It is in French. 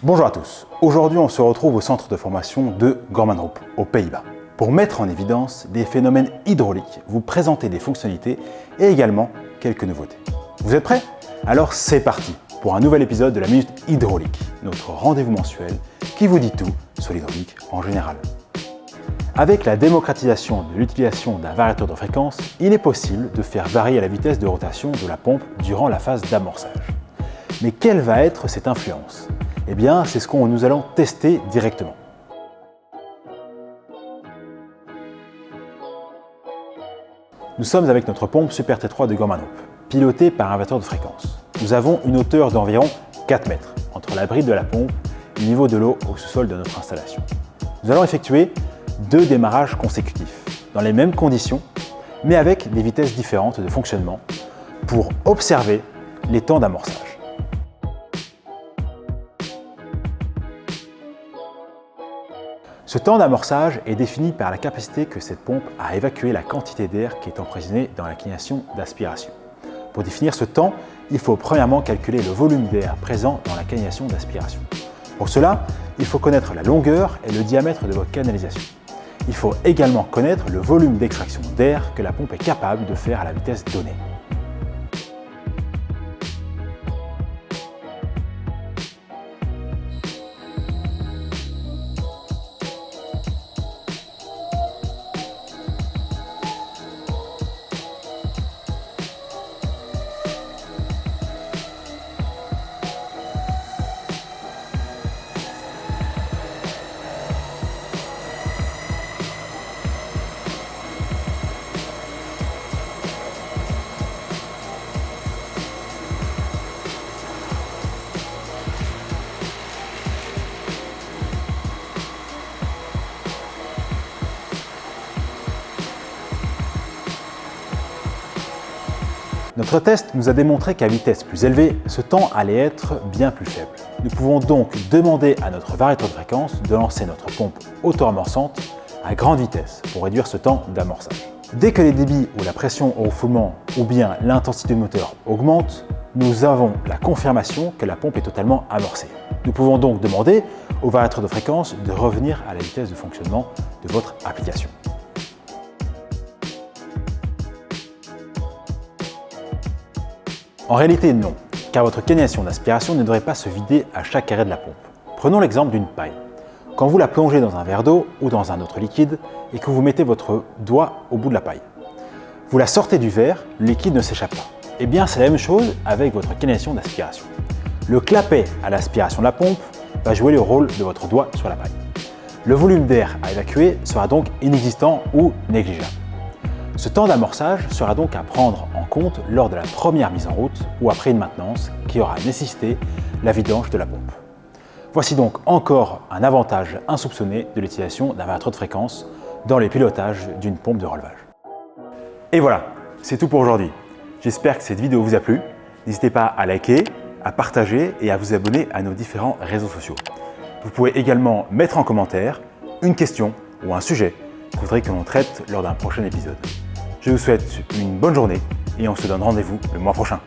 Bonjour à tous, aujourd'hui on se retrouve au centre de formation de Gormanrup, aux Pays-Bas, pour mettre en évidence des phénomènes hydrauliques, vous présenter des fonctionnalités et également quelques nouveautés. Vous êtes prêts? Alors c'est parti pour un nouvel épisode de la Minute Hydraulique, notre rendez-vous mensuel qui vous dit tout sur l'hydraulique en général. Avec la démocratisation de l'utilisation d'un variateur de fréquence, il est possible de faire varier la vitesse de rotation de la pompe durant la phase d'amorçage. Mais quelle va être cette influence? Eh bien, c'est ce que nous allons tester directement. Nous sommes avec notre pompe Super T3 de Gormanrup, pilotée par un variateur de fréquence. Nous avons une hauteur d'environ 4 mètres entre la bride de la pompe et le niveau de l'eau au sous-sol de notre installation. Nous allons effectuer 2 démarrages consécutifs, dans les mêmes conditions, mais avec des vitesses différentes de fonctionnement, pour observer les temps d'amorçage. Ce temps d'amorçage est défini par la capacité que cette pompe a à évacuer la quantité d'air qui est emprisonnée dans la cagnation d'aspiration. Pour définir ce temps, il faut premièrement calculer le volume d'air présent dans la cagnation d'aspiration. Pour cela, il faut connaître la longueur et le diamètre de votre canalisation. Il faut également connaître le volume d'extraction d'air que la pompe est capable de faire à la vitesse donnée. Notre test nous a démontré qu'à vitesse plus élevée, ce temps allait être bien plus faible. Nous pouvons donc demander à notre variateur de fréquence de lancer notre pompe auto-amorçante à grande vitesse pour réduire ce temps d'amorçage. Dès que les débits ou la pression au refoulement ou bien l'intensité du moteur augmentent, nous avons la confirmation que la pompe est totalement amorcée. Nous pouvons donc demander au variateur de fréquence de revenir à la vitesse de fonctionnement de votre application. En réalité non, car votre cagnation d'aspiration ne devrait pas se vider à chaque arrêt de la pompe. Prenons l'exemple d'une paille. Quand vous la plongez dans un verre d'eau ou dans un autre liquide et que vous mettez votre doigt au bout de la paille, vous la sortez du verre, le liquide ne s'échappe pas. Eh bien c'est la même chose avec votre cagnation d'aspiration. Le clapet à l'aspiration de la pompe va jouer le rôle de votre doigt sur la paille. Le volume d'air à évacuer sera donc inexistant ou négligeable. Ce temps d'amorçage sera donc à prendre en compte lors de la première mise en route ou après une maintenance qui aura nécessité la vidange de la pompe. Voici donc encore un avantage insoupçonné de l'utilisation d'un variateur de fréquence dans le pilotage d'une pompe de relevage. Et voilà, c'est tout pour aujourd'hui. J'espère que cette vidéo vous a plu. N'hésitez pas à liker, à partager et à vous abonner à nos différents réseaux sociaux. Vous pouvez également mettre en commentaire une question ou un sujet que vous voudrez que l'on traite lors d'un prochain épisode. Je vous souhaite une bonne journée et on se donne rendez-vous le mois prochain.